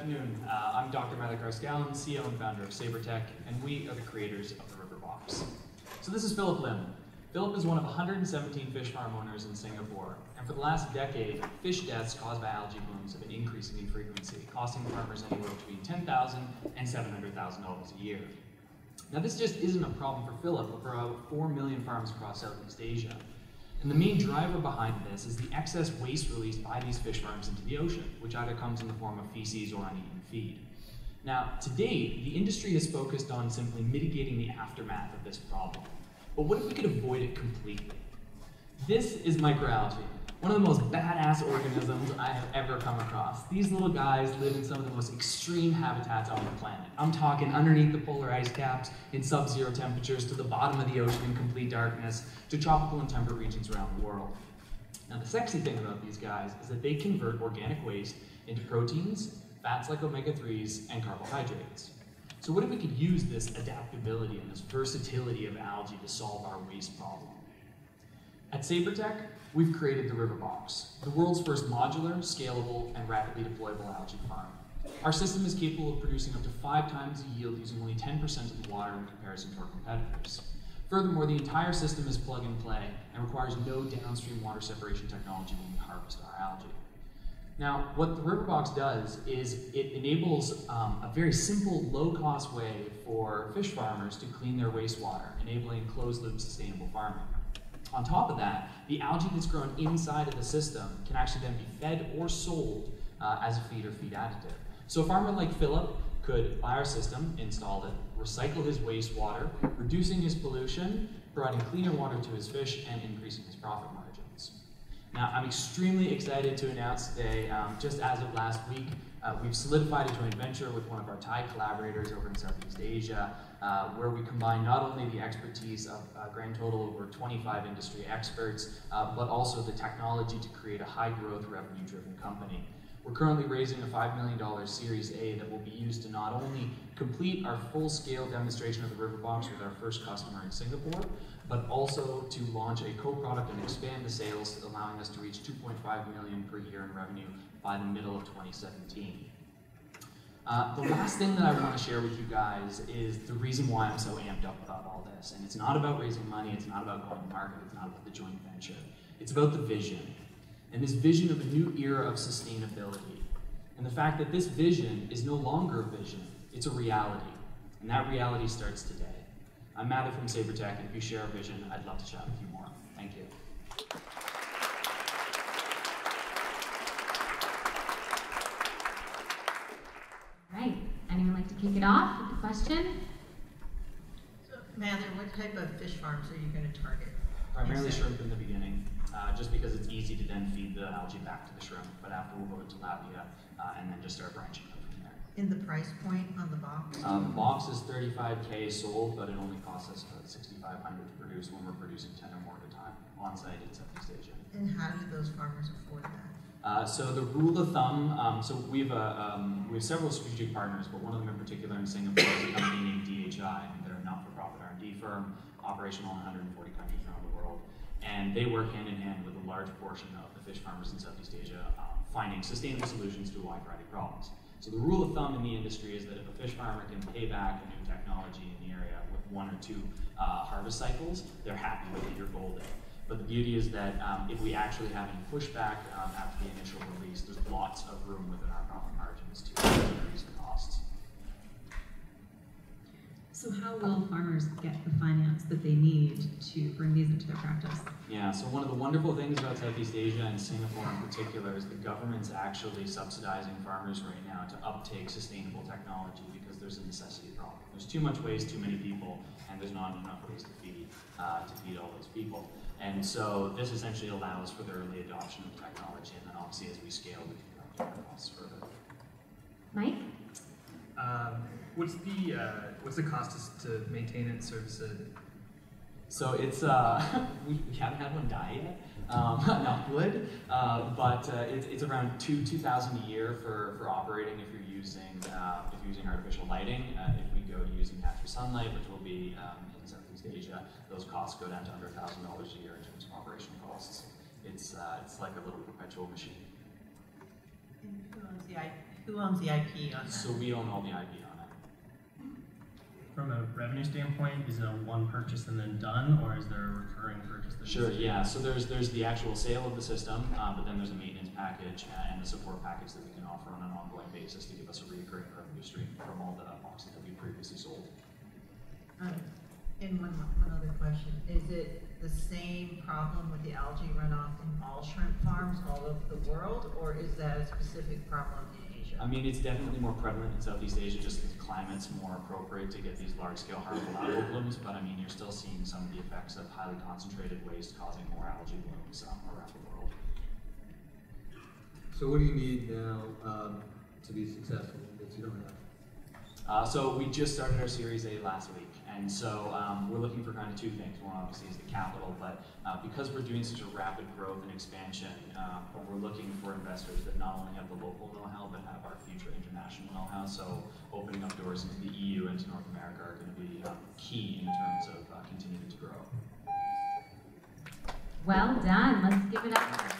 afternoon. I'm Dr. Miley Karskallen, CEO and founder of SABRTECH, and we are the creators of the River Box. So this is Philip Lim. Philip is one of 117 fish farm owners in Singapore, and for the last decade, fish deaths caused by algae blooms have been increasing in frequency, costing farmers anywhere between $10,000 and $700,000 a year. Now this just isn't a problem for Philip, but for about 4 million farms across Southeast Asia. And the main driver behind this is the excess waste released by these fish farms into the ocean, which either comes in the form of feces or uneaten feed. Now, to date, the industry has focused on simply mitigating the aftermath of this problem. But what if we could avoid it completely? This is microalgae, one of the most badass organisms I have ever come across. These little guys live in some of the most extreme habitats on the planet. I'm talking underneath the polar ice caps, in sub-zero temperatures, to the bottom of the ocean in complete darkness, to tropical and temperate regions around the world. Now the sexy thing about these guys is that they convert organic waste into proteins, fats like omega-3s, and carbohydrates. So what if we could use this adaptability and this versatility of algae to solve our waste problem? At SABRTECH, we've created the River Box, the world's first modular, scalable, and rapidly deployable algae farm. Our system is capable of producing up to 5 times the yield using only 10% of the water in comparison to our competitors. Furthermore, the entire system is plug and play and requires no downstream water separation technology when we harvest our algae. Now, what the River Box does is it enables a very simple, low-cost way for fish farmers to clean their wastewater, enabling closed-loop sustainable farming. On top of that, the algae that's grown inside of the system can actually then be fed or sold as a feed or feed additive. So a farmer like Philip could buy our system, install it, recycle his wastewater, reducing his pollution, providing cleaner water to his fish, and increasing his profit margins. Now, I'm extremely excited to announce today, just as of last week, we've solidified a joint venture with one of our Thai collaborators over in Southeast Asia, where we combine not only the expertise of a grand total of over 25 industry experts, but also the technology to create a high-growth, revenue-driven company. We're currently raising a $5 million Series A that will be used to not only complete our full-scale demonstration of the River Box with our first customer in Singapore, but also to launch a co-product and expand the sales, allowing us to reach $2.5 million per year in revenue by the middle of 2017. The last thing that I want to share with you guys is the reason why I'm so amped up about all this. And it's not about raising money, it's not about going to market, it's not about the joint venture. It's about the vision. And this vision of a new era of sustainability. And the fact that this vision is no longer a vision, it's a reality. And that reality starts today. I'm Matthew from SABRTECH, and if you share a vision, I'd love to chat with you more. Thank you. All right, anyone like to kick it off with a question? So, Mather, what type of fish farms are you going to target? Primarily shrimp in the beginning, just because it's easy to then feed the algae back to the shrimp, but after we'll go to tilapia and then just start branching out from there. In the price point on the box? The box is $35K sold, but it only costs us about $6,500 to produce when we're producing 10 or more at a time on site in Southeast Asia. And how do those farmers afford that? So the rule of thumb, so we have several strategic partners, but one of them in particular in Singapore is a company named DHI. They're a not-for-profit R&D firm, operational in 140 countries around the world. And they work hand in hand with a large portion of the fish farmers in Southeast Asia, finding sustainable solutions to a wide variety of problems. So the rule of thumb in the industry is that if a fish farmer can pay back a new technology in the area with 1 or 2 harvest cycles, they're happy with it, you're golden. But the beauty is that if we actually have any pushback after the initial release, there's lots of room within our profit margins to increase the costs. So how will farmers get the finance that they need to bring these into their practice? Yeah, so one of the wonderful things about Southeast Asia and Singapore in particular is the government's actually subsidizing farmers right now to uptake sustainable technology because there's a necessity problem. There's too much waste, too many people, and there's not enough waste to feed all those people. And so this essentially allows for the early adoption of technology, and then obviously as we scale, we can cut our costs further. Mike? What's the cost to maintain and service it? So it's we haven't had one die yet, knock wood, but it's around $2,000 a year for operating if you're using artificial lighting. If we go using natural sunlight, which will be in Southeast Asia, those costs go down to under $1,000 a year in terms of operational costs. It's like a little perpetual machine. And who owns the Who owns the IP on that? So we own all the IP on it. From a revenue standpoint, is it a one purchase and then done, or is there a recurring purchase? Sure, yeah. So there's the actual sale of the system, but then there's a maintenance package and a support package that we can offer on an ongoing basis to give us a recurring revenue stream from all the boxes that we previously sold. And one other question. Is it the same problem with the algae runoff in all shrimp farms all over the world, or is that a specific problem in Asia? I mean, it's definitely more prevalent in Southeast Asia just because the climate's more appropriate to get these large-scale harmful algal blooms, but I mean, you're still seeing some of the effects of highly concentrated waste causing more algae blooms around the world. So what do you need now to be successful that you don't have? So we just started our Series A last week, and so we're looking for kind of two things. One obviously is the capital, but because we're doing such a rapid growth and expansion, we're looking for investors that not only have the local know-how, but have our future international know-how. So opening up doors into the EU and to North America are going to be key in terms of continuing to grow. Well done. Let's give it up.